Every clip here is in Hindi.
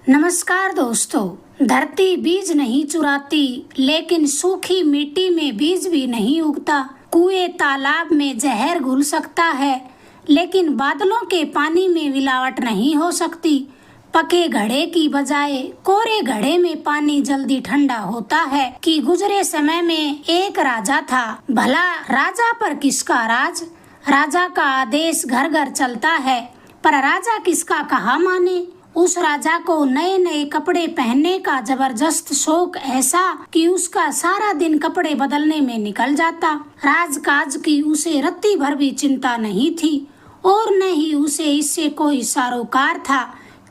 नमस्कार दोस्तों। धरती बीज नहीं चुराती, लेकिन सूखी मिट्टी में बीज भी नहीं उगता। कुएं तालाब में जहर घुल सकता है, लेकिन बादलों के पानी में मिलावट नहीं हो सकती। पके घड़े की बजाय कोरे घड़े में पानी जल्दी ठंडा होता है। कि गुजरे समय में एक राजा था, भला राजा पर किसका राज। राजा का आदेश घर घर चलता है, पर राजा किसका कहा माने। उस राजा को नए नए कपड़े पहनने का जबरदस्त शौक ऐसा कि उसका सारा दिन कपड़े बदलने में निकल जाता। राजकाज की उसे रत्ती भर भी चिंता नहीं थी, और न ही उसे इससे कोई सरोकार था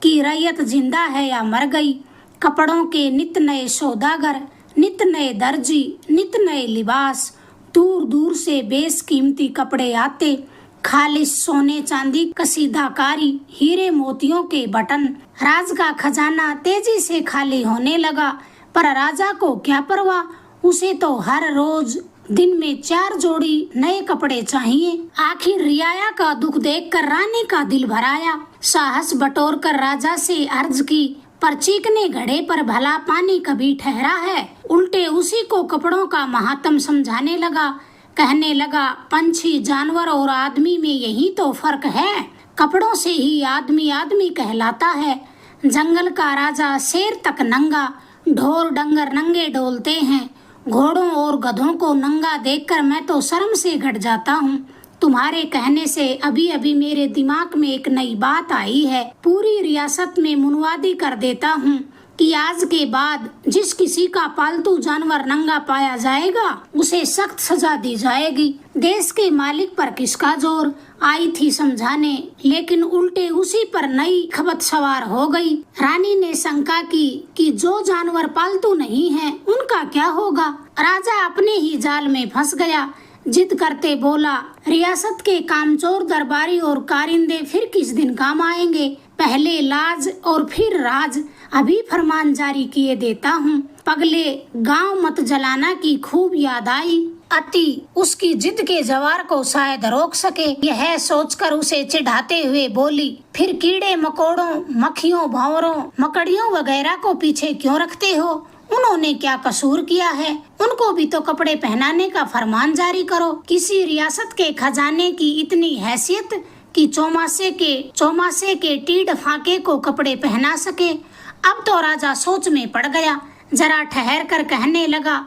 कि रैयत जिंदा है या मर गई। कपड़ों के नित नए सौदागर, नित नए दर्जी, नित नए लिबास, दूर दूर से बेशकीमती कपड़े आते। खालिस सोने चांदी कसीदाकारी, हीरे मोतियों के बटन। राज का खजाना तेजी से खाली होने लगा, पर राजा को क्या परवाह। उसे तो हर रोज दिन में 4 जोड़ी नए कपड़े चाहिए। आखिर रियाया का दुख देखकर रानी का दिल भराया। साहस बटोर कर राजा से अर्ज की, पर चीकने घड़े पर भला पानी कभी ठहरा है। उल्टे उसी को कपड़ों का महात्म समझाने लगा। कहने लगा, पंछी, जानवर और आदमी में यही तो फर्क है। कपड़ों से ही आदमी आदमी कहलाता है। जंगल का राजा शेर तक नंगा, ढोर डंगर नंगे डोलते हैं। घोड़ों और गधों को नंगा देखकर मैं तो शर्म से घट जाता हूँ। तुम्हारे कहने से अभी अभी मेरे दिमाग में एक नई बात आई है। पूरी रियासत में मुनवादी कर देता हूँ कि आज के बाद जिस किसी का पालतू जानवर नंगा पाया जाएगा, उसे सख्त सजा दी जाएगी। देश के मालिक पर किसका जोर। आई थी समझाने, लेकिन उल्टे उसी पर नई खबत सवार हो गई। रानी ने शंका की कि जो जानवर पालतू नहीं हैं, उनका क्या होगा। राजा अपने ही जाल में फंस गया। जिद करते बोला, रियासत के कामचोर दरबारी और कारिंदे फिर किस दिन काम आएंगे। पहले लाज और फिर राज, अभी फरमान जारी किए देता हूँ। पगले, गांव मत जलाना की खूब याद आई। अति उसकी जिद के जवार को शायद रोक सके, यह सोचकर उसे चिढ़ाते हुए बोली, फिर कीड़े मकोड़ों, मक्खियों, भंवरों, मकड़ियों वगैरह को पीछे क्यों रखते हो। उन्होंने क्या कसूर किया है। उनको भी तो कपड़े पहनाने का फरमान जारी करो। किसी रियासत के खजाने की इतनी हैसियत कि चौमासे के टीड फाके को कपड़े पहना सके। अब तो राजा सोच में पड़ गया। जरा ठहर कर कहने लगा,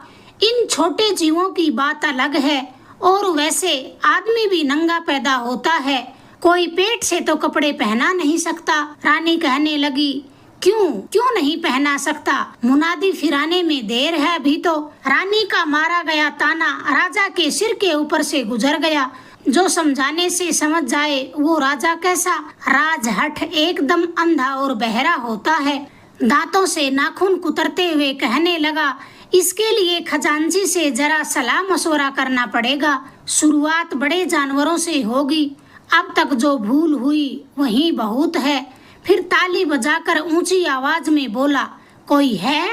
इन छोटे जीवों की बात अलग है, और वैसे आदमी भी नंगा पैदा होता है, कोई पेट से तो कपड़े पहना नहीं सकता। रानी कहने लगी, क्यों नहीं पहना सकता। मुनादी फिराने में देर है अभी तो। रानी का मारा गया ताना राजा के सिर के ऊपर से गुजर गया। जो समझाने से समझ जाए वो राजा कैसा। राजहठ एकदम अंधा और बहरा होता है। दांतों से नाखून कुतरते हुए कहने लगा, इसके लिए खजांची से जरा सलाह मशवरा करना पड़ेगा। शुरुआत बड़े जानवरों से होगी। अब तक जो भूल हुई वही बहुत है। फिर ताली बजाकर ऊंची आवाज में बोला, कोई है।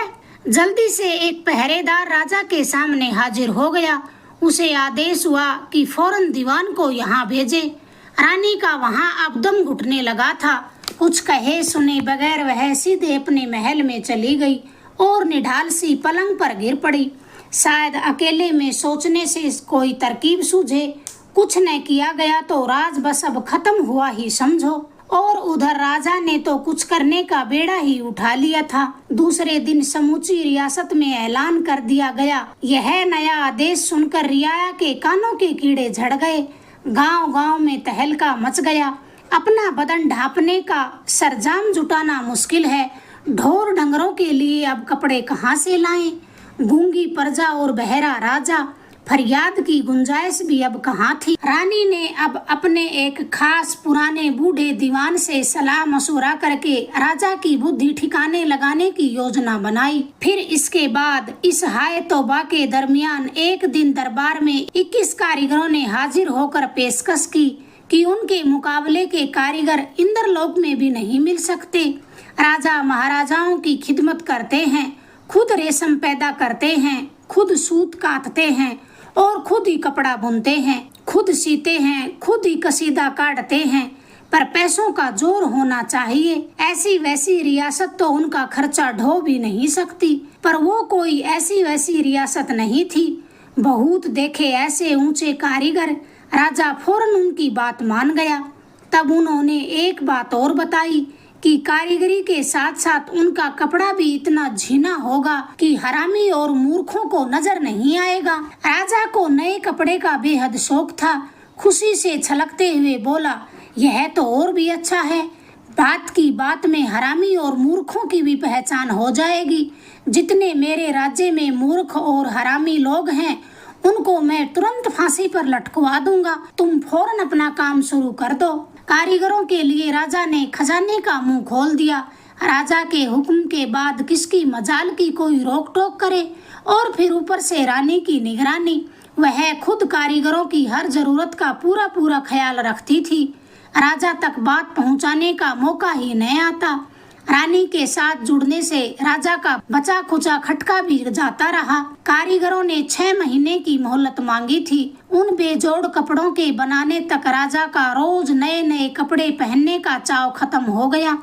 जल्दी से एक पहरेदार राजा के सामने हाजिर हो गया। उसे आदेश हुआ कि फौरन दीवान को यहाँ भेजे। रानी का वहाँ अब दम घुटने लगा था। कुछ कहे सुने बगैर वह सीधे अपने महल में चली गई और निढाल सी पलंग पर गिर पड़ी। शायद अकेले में सोचने से कोई तरकीब सूझे। कुछ न किया गया तो राज बस अब खत्म हुआ ही समझो। और उधर राजा ने तो कुछ करने का बेड़ा ही उठा लिया था। दूसरे दिन समूची रियासत में ऐलान कर दिया गया। यह नया आदेश सुनकर रियाया के कानों के कीड़े झड़ गए। गांव गांव में तहलका मच गया। अपना बदन ढांपने का सरंजाम जुटाना मुश्किल है। ढोर डंगरों के लिए अब कपड़े कहाँ से लाएं। गूंगी प्रजा और बहरा राजा, फरियाद की गुंजाइश भी अब कहाँ थी। रानी ने अब अपने एक खास पुराने बूढ़े दीवान से सलाह मशवरा करके राजा की बुद्धि ठिकाने लगाने की योजना बनाई। फिर इसके बाद इस हाय तौबा के दरमियान एक दिन दरबार में 21 कारीगरों ने हाजिर होकर पेशकश की कि उनके मुकाबले के कारीगर इंद्रलोक में भी नहीं मिल सकते। राजा महाराजाओं की खिदमत करते हैं, खुद रेशम पैदा करते हैं, खुद सूत काटते हैं और खुद ही कपड़ा बुनते हैं, खुद सीते हैं, खुद ही कसीदा काटते हैं। पर पैसों का जोर होना चाहिए। ऐसी वैसी रियासत तो उनका खर्चा ढो भी नहीं सकती, पर वो कोई ऐसी वैसी रियासत नहीं थी। बहुत देखे ऐसे ऊंचे कारीगर। राजा फौरन उनकी बात मान गया। तब उन्होंने एक बात और बताई कि कारीगरी के साथ साथ उनका कपड़ा भी इतना झीना होगा कि हरामी और मूर्खों को नजर नहीं आएगा। राजा को नए कपड़े का बेहद शौक था। खुशी से छलकते हुए बोला, यह तो और भी अच्छा है। बात की बात में हरामी और मूर्खों की भी पहचान हो जाएगी। जितने मेरे राज्य में मूर्ख और हरामी लोग हैं उनको मैं तुरंत फांसी पर लटकवा दूंगा। तुम फौरन अपना काम शुरू कर दो। कारीगरों के लिए राजा ने खजाने का मुंह खोल दिया। राजा के हुक्म के बाद किसकी मजाल की कोई रोक टोक करे। और फिर ऊपर से रानी की निगरानी। वह खुद कारीगरों की हर जरूरत का पूरा पूरा ख्याल रखती थी। राजा तक बात पहुंचाने का मौका ही नहीं आता। रानी के साथ जुड़ने से राजा का बचा खुचा खटका भी जाता रहा। कारीगरों ने 6 महीने की मोहलत मांगी थी। उन बेजोड़ कपड़ों के बनाने तक राजा का रोज नए नए कपड़े पहनने का चाव खत्म हो गया।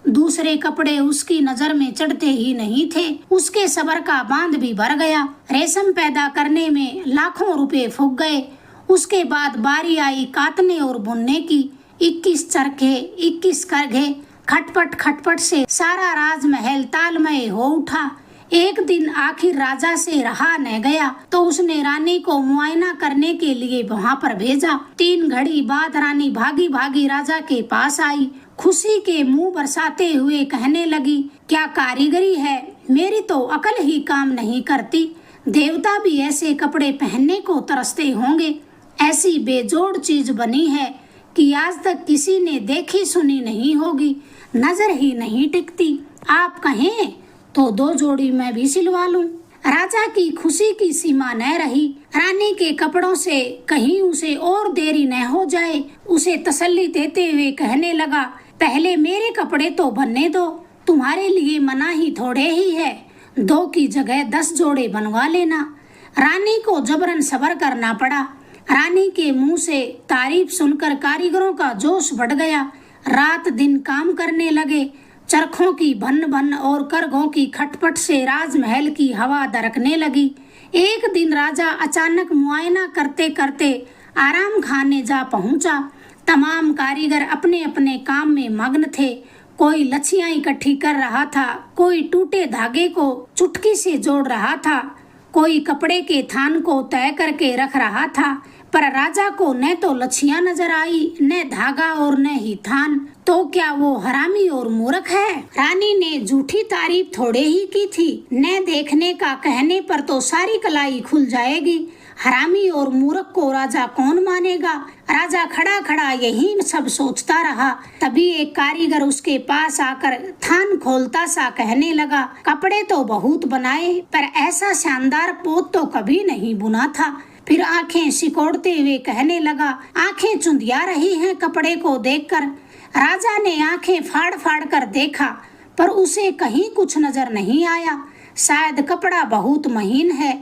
दूसरे कपड़े उसकी नजर में चढ़ते ही नहीं थे। उसके सबर का बांध भी भर गया। रेशम पैदा करने में लाखों रुपए फूक गए। उसके बाद बारी आई काटने और बुनने की। 21 चरखे, 21 करघे, खटपट खटपट से सारा राजमहल तालमय हो उठा। एक दिन आखिर राजा से रहा न गया तो उसने रानी को मुआयना करने के लिए वहाँ पर भेजा। 3 घड़ी बाद रानी भागी भागी राजा के पास आई। खुशी के मुंह बरसाते हुए कहने लगी, क्या कारीगरी है, मेरी तो अकल ही काम नहीं करती। देवता भी ऐसे कपड़े पहनने को तरसते होंगे। ऐसी बेजोड़ चीज बनी है कि आज तक किसी ने देखी सुनी नहीं होगी। नजर ही नहीं टिकती। आप कहें तो 2 जोड़ी मैं भी सिलवा लूं। राजा की खुशी की सीमा न रही। रानी के कपड़ों से कहीं उसे और देरी न हो जाए, उसे तसल्ली देते हुए कहने लगा, पहले मेरे कपड़े तो बनने दो। तुम्हारे लिए मना ही थोड़े ही है। 2 की जगह 10 जोड़े बनवा लेना। रानी को जबरन सब्र करना पड़ा। रानी के मुंह से तारीफ सुनकर कारीगरों का जोश बढ़ गया। रात दिन काम करने लगे। चरखों की भन भन और करघों की खटपट से राजमहल की हवा दरकने लगी। एक दिन राजा अचानक मुआयना करते करते आराम खाने जा पहुंचा। तमाम कारीगर अपने अपने काम में मग्न थे। कोई लच्छियां इकट्ठी कर रहा था, कोई टूटे धागे को चुटकी से जोड़ रहा था, कोई कपड़े के थान को तय करके रख रहा था। पर राजा को न तो लच्छियां नजर आई, न धागा और न ही थान। तो क्या वो हरामी और मूर्ख है? रानी ने झूठी तारीफ थोड़े ही की थी। न देखने का कहने पर तो सारी कलाई खुल जाएगी। हरामी और मूर्ख को राजा कौन मानेगा? राजा खड़ा खड़ा यही सब सोचता रहा। तभी एक कारीगर उसके पास आकर थान खोलता सा कहने लगा, कपड़े तो बहुत बनाए पर ऐसा शानदार पोत तो कभी नहीं बुना था। फिर आंखें सिकोड़ते हुए कहने लगा, आंखें चुंधिया रही हैं कपड़े को देखकर। राजा ने आंखें फाड़ फाड़ कर देखा पर उसे कहीं कुछ नजर नहीं आया। शायद कपड़ा बहुत महीन है।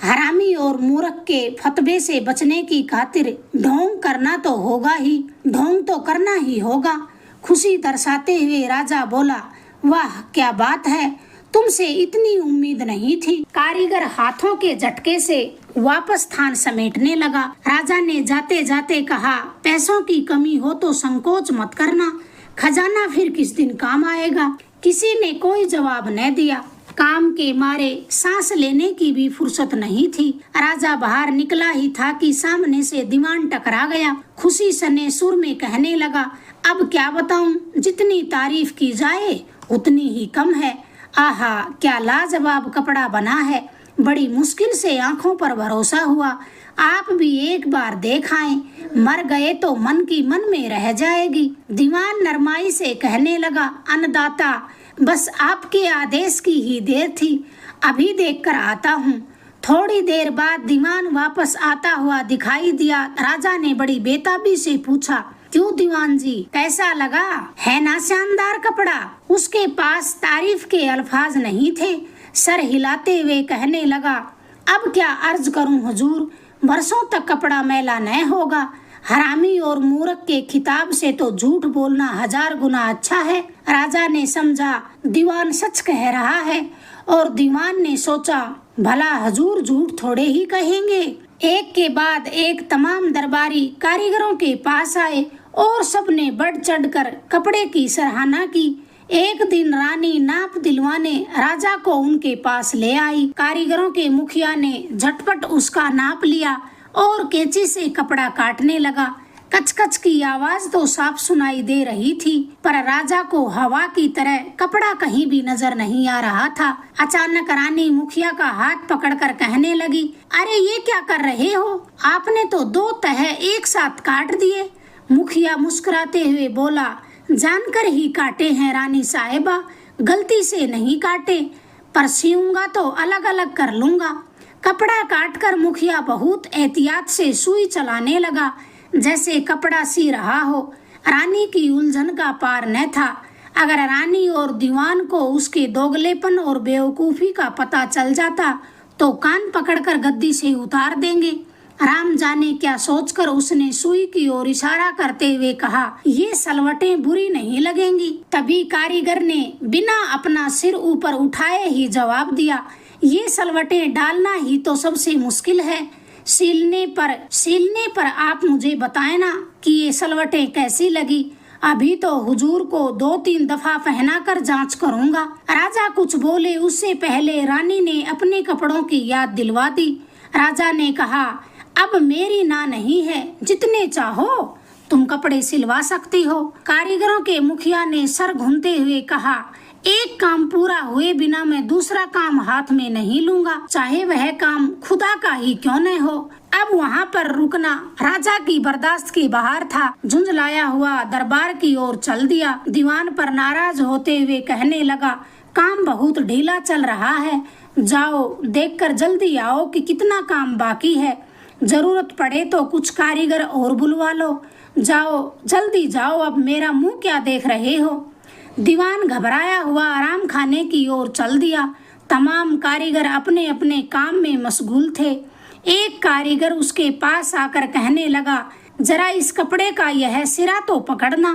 हरामी और मूर्ख के फतवे से बचने की खातिर ढोंग करना तो होगा ही, ढोंग तो करना ही होगा। खुशी दर्शाते हुए राजा बोला, वाह क्या बात है, तुमसे इतनी उम्मीद नहीं थी। कारीगर हाथों के झटके से वापस थान समेटने लगा। राजा ने जाते जाते कहा, पैसों की कमी हो तो संकोच मत करना, खजाना फिर किस दिन काम आएगा। किसी ने कोई जवाब न दिया। काम के मारे सांस लेने की भी फुर्सत नहीं थी। राजा बाहर निकला ही था कि सामने से दीवान टकरा गया। खुशी सने सुर में कहने लगा, अब क्या बताऊं, जितनी तारीफ की जाए उतनी ही कम है। आहा क्या लाजवाब कपड़ा बना है। बड़ी मुश्किल से आंखों पर भरोसा हुआ। आप भी एक बार देख आएं, मर गए तो मन की मन में रह जाएगी। दीवान नरमाई से कहने लगा, अन्नदाता बस आपके आदेश की ही देर थी, अभी देखकर आता हूँ। थोड़ी देर बाद दीवान वापस आता हुआ दिखाई दिया। राजा ने बड़ी बेताबी से पूछा, क्यों दीवान जी, कैसा लगा? है ना शानदार कपड़ा? उसके पास तारीफ के अल्फाज नहीं थे। सर हिलाते हुए कहने लगा, अब क्या अर्ज करूं हुजूर, बरसों तक कपड़ा मैला न होगा। हरामी और मूर्ख के खिताब से तो झूठ बोलना 1000 गुना अच्छा है। राजा ने समझा दीवान सच कह रहा है, और दीवान ने सोचा भला हजूर झूठ थोड़े ही कहेंगे। एक के बाद एक तमाम दरबारी कारीगरों के पास आए और सबने बढ़ चढ़कर कपड़े की सराहना की। एक दिन रानी नाप दिलवाने राजा को उनके पास ले आई। कारीगरों के मुखिया ने झटपट उसका नाप लिया और कैंची से कपड़ा काटने लगा। कचकच की आवाज तो साफ सुनाई दे रही थी, पर राजा को हवा की तरह कपड़ा कहीं भी नजर नहीं आ रहा था। अचानक रानी मुखिया का हाथ पकड़कर कहने लगी, अरे ये क्या कर रहे हो? आपने तो 2 तह एक साथ काट दिए। मुखिया मुस्कुराते हुए बोला, जानकर ही काटे हैं रानी साहिबा, गलती से नहीं काटे, पर सीऊंगा तो अलग अलग कर लूंगा। कपड़ा काटकर मुखिया बहुत एहतियात से सुई चलाने लगा, जैसे कपड़ा सी रहा हो। रानी की उलझन का पार न था। अगर रानी और दीवान को उसके दोगलेपन और बेवकूफी का पता चल जाता तो कान पकड़कर गद्दी से उतार देंगे। राम जाने क्या सोचकर उसने सुई की ओर इशारा करते हुए कहा, ये सलवटें बुरी नहीं लगेंगी। तभी कारीगर ने बिना अपना सिर ऊपर उठाए ही जवाब दिया, ये सलवटें डालना ही तो सबसे मुश्किल है। सीलने पर आप मुझे बताएं ना कि ये सलवटें कैसी लगी। अभी तो हुजूर को 2-3 दफा पहना कर जांच करूंगा। राजा कुछ बोले उससे पहले रानी ने अपने कपड़ों की याद दिलवा दी। राजा ने कहा, अब मेरी ना नहीं है, जितने चाहो तुम कपड़े सिलवा सकती हो। कारीगरों के मुखिया ने सर घूमते हुए कहा, एक काम पूरा हुए बिना मैं दूसरा काम हाथ में नहीं लूंगा, चाहे वह काम खुदा का ही क्यों न हो। अब वहाँ पर रुकना राजा की बर्दाश्त के बाहर था। झुंझलाया हुआ दरबार की ओर चल दिया। दीवान पर नाराज होते हुए कहने लगा, काम बहुत ढीला चल रहा है, जाओ देखकर जल्दी आओ कि कितना काम बाकी है। जरूरत पड़े तो कुछ कारीगर और बुलवा लो। जाओ जल्दी जाओ, अब मेरा मुंह क्या देख रहे हो। दीवान घबराया हुआ आराम खाने की ओर चल दिया। तमाम कारीगर अपने अपने काम में मशगूल थे। एक कारीगर उसके पास आकर कहने लगा, जरा इस कपड़े का यह सिरा तो पकड़ना।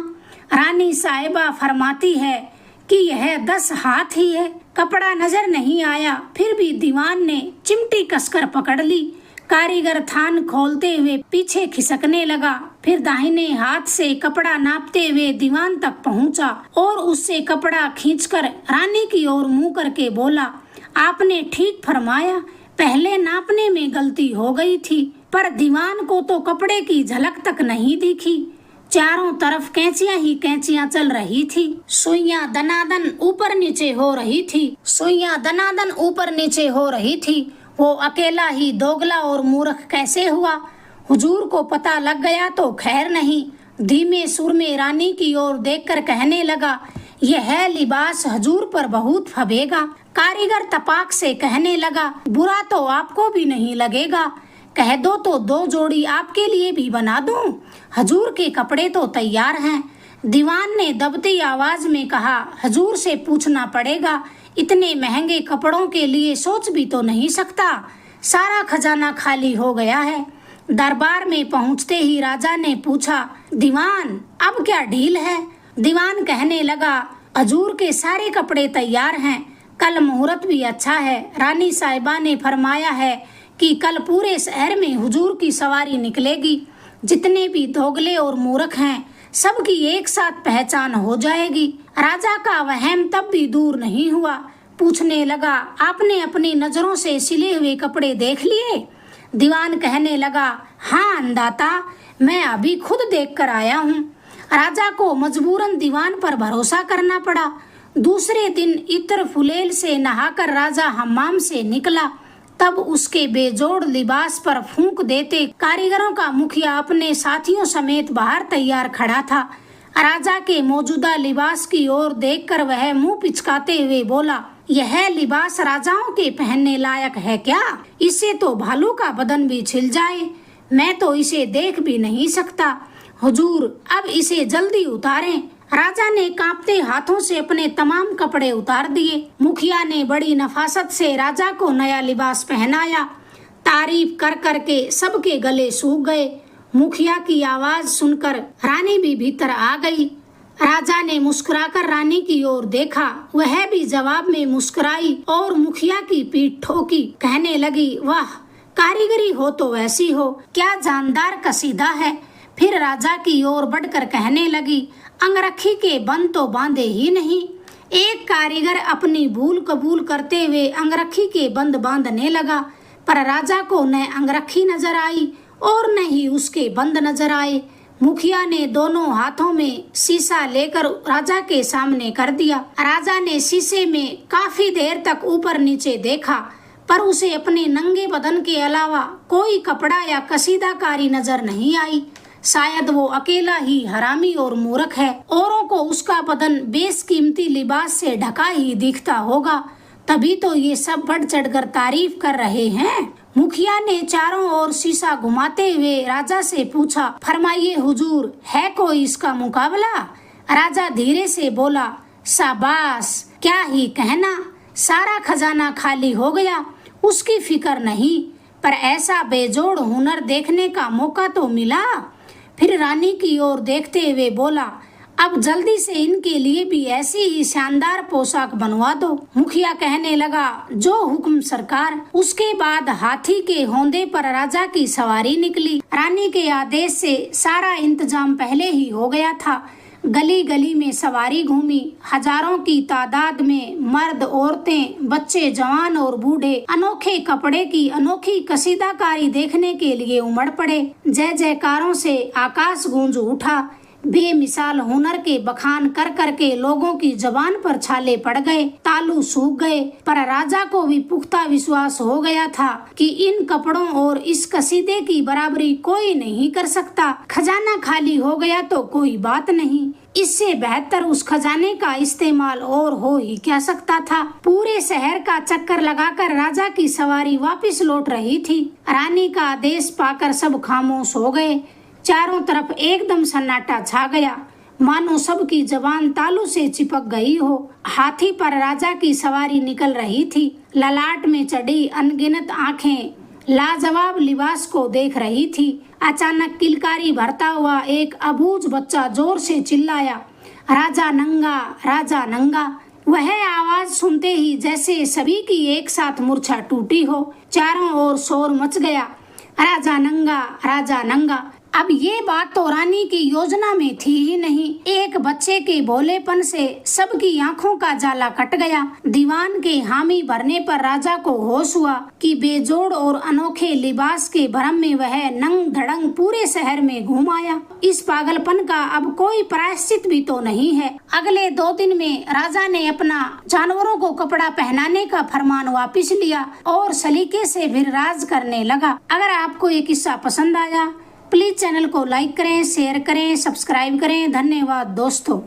रानी साहिबा फरमाती है कि यह 10 हाथ ही है। कपड़ा नजर नहीं आया, फिर भी दीवान ने चिमटी कसकर पकड़ ली। कारीगर थान खोलते हुए पीछे खिसकने लगा, फिर दाहिने हाथ से कपड़ा नापते हुए दीवान तक पहुंचा और उससे कपड़ा खींचकर रानी की ओर मुंह करके बोला, आपने ठीक फरमाया, पहले नापने में गलती हो गई थी। पर दीवान को तो कपड़े की झलक तक नहीं दिखी। चारों तरफ कैंचियां ही कैंचियां चल रही थी। सुइयां दनादन ऊपर नीचे हो रही थी। वो अकेला ही दोगला और मूर्ख कैसे हुआ? हुजूर को पता लग गया तो खैर नहीं। धीमे सुर में रानी की ओर देखकर कहने लगा, यह लिबास हुजूर पर बहुत फबेगा। कारीगर तपाक से कहने लगा, बुरा तो आपको भी नहीं लगेगा, कह दो तो 2 जोड़ी आपके लिए भी बना दूं। हुजूर के कपड़े तो तैयार हैं। दीवान ने दबती आवाज में कहा, हुजूर से पूछना पड़ेगा, इतने महंगे कपड़ों के लिए सोच भी तो नहीं सकता। सारा खजाना खाली हो गया है। दरबार में पहुंचते ही राजा ने पूछा, दीवान अब क्या डील है? दीवान कहने लगा, हुजूर के सारे कपड़े तैयार हैं, कल मुहूर्त भी अच्छा है। रानी साहिबा ने फरमाया है कि कल पूरे शहर में हुजूर की सवारी निकलेगी। जितने भी दोगले और मूर्ख हैं सबकी एक साथ पहचान हो जाएगी। राजा का वहम तब भी दूर नहीं हुआ। पूछने लगा, आपने अपनी नजरों से सिले हुए कपड़े देख लिए? दीवान कहने लगा, हाँ अंदाता, मैं अभी खुद देख कर आया हूँ। राजा को मजबूरन दीवान पर भरोसा करना पड़ा। दूसरे दिन इत्र फुलेल से नहाकर राजा हम्माम से निकला। तब उसके बेजोड़ लिबास पर फूंक देते कारीगरों का मुखिया अपने साथियों समेत बाहर तैयार खड़ा था। राजा के मौजूदा लिबास की ओर देखकर वह मुंह पिचकाते हुए बोला, यह लिबास राजाओं के पहनने लायक है क्या? इसे तो भालू का बदन भी छिल जाए, मैं तो इसे देख भी नहीं सकता। हुजूर अब इसे जल्दी उतारें। राजा ने कांपते हाथों से अपने तमाम कपड़े उतार दिए। मुखिया ने बड़ी नफासत से राजा को नया लिबास पहनाया। तारीफ कर करके सबके गले सूख गए। मुखिया की आवाज सुनकर रानी भी भीतर आ गई। राजा ने मुस्कुराकर रानी की ओर देखा, वह भी जवाब में मुस्कुराई और मुखिया की पीठ ठोकी। कहने लगी, वाह, कारीगरी हो तो ऐसी हो, क्या जानदार कसीदा है। फिर राजा की ओर बढ़कर कहने लगी, अंगरखी के बंद तो बांधे ही नहीं। एक कारीगर अपनी भूल कबूल करते हुए अंगरखी के बंद बांधने लगा, पर राजा को न अंगरखी नजर आई और न ही उसके बंद नजर आए। मुखिया ने दोनों हाथों में शीशा लेकर राजा के सामने कर दिया। राजा ने शीशे में काफी देर तक ऊपर नीचे देखा, पर उसे अपने नंगे बदन के अलावा कोई कपड़ा या कसीदाकारी नजर नहीं आई। शायद वो अकेला ही हरामी और मूर्ख है, औरों को उसका बदन बेशकीमती लिबास से ढका ही दिखता होगा, तभी तो ये सब बढ़ चढ़कर तारीफ कर रहे हैं। मुखिया ने चारों ओर शीशा घुमाते हुए राजा से पूछा, फरमाइए हुजूर, है कोई इसका मुकाबला। राजा धीरे से बोला, शाबाश, क्या ही कहना, सारा खजाना खाली हो गया, उसकी फिक्र नहीं, पर ऐसा बेजोड़ हुनर देखने का मौका तो मिला। फिर रानी की ओर देखते हुए बोला, अब जल्दी से इनके लिए भी ऐसी ही शानदार पोशाक बनवा दो। मुखिया कहने लगा, जो हुक्म सरकार। उसके बाद हाथी के होंदे पर राजा की सवारी निकली। रानी के आदेश से सारा इंतजाम पहले ही हो गया था। गली गली में सवारी घूमी। हजारों की तादाद में मर्द, औरतें, बच्चे, जवान और बूढ़े अनोखे कपड़े की अनोखी कसीदाकारी देखने के लिए उमड़ पड़े। जय जयकारों से आकाश गूंज उठा। बेमिसाल हुनर के बखान कर करके लोगों की जबान पर छाले पड़ गए, तालू सूख गए, पर राजा को भी पुख्ता विश्वास हो गया था कि इन कपड़ों और इस कसीदे की बराबरी कोई नहीं कर सकता। खजाना खाली हो गया तो कोई बात नहीं, इससे बेहतर उस खजाने का इस्तेमाल और हो ही क्या सकता था। पूरे शहर का चक्कर लगाकर राजा की सवारी वापस लौट रही थी। रानी का आदेश पाकर सब खामोश हो गए। चारों तरफ एकदम सन्नाटा छा गया, मानो सबकी जबान तालू से चिपक गई हो। हाथी पर राजा की सवारी निकल रही थी। ललाट में चढ़ी अनगिनत आंखें लाजवाब लिबास को देख रही थी। अचानक किलकारी भरता हुआ एक अबूझ बच्चा जोर से चिल्लाया, राजा नंगा, राजा नंगा। वह आवाज सुनते ही जैसे सभी की एक साथ मूर्छा टूटी हो। चारों ओर शोर मच गया, राजा नंगा, राजा नंगा। अब ये बात तो रानी की योजना में थी ही नहीं। एक बच्चे के भोलेपन से सबकी आंखों का जाला कट गया। दीवान के हामी भरने पर राजा को होश हुआ कि बेजोड़ और अनोखे लिबास के भ्रम में वह नंग धड़ंग पूरे शहर में घूम आया। इस पागलपन का अब कोई प्रायश्चित भी तो नहीं है। अगले 2 दिन में राजा ने अपना जानवरों को कपड़ा पहनाने का फरमान वापिस लिया और सलीके से फिर राज करने लगा। अगर आपको ये किस्सा पसंद आया, प्लीज चैनल को लाइक करें, शेयर करें, सब्सक्राइब करें। धन्यवाद दोस्तों।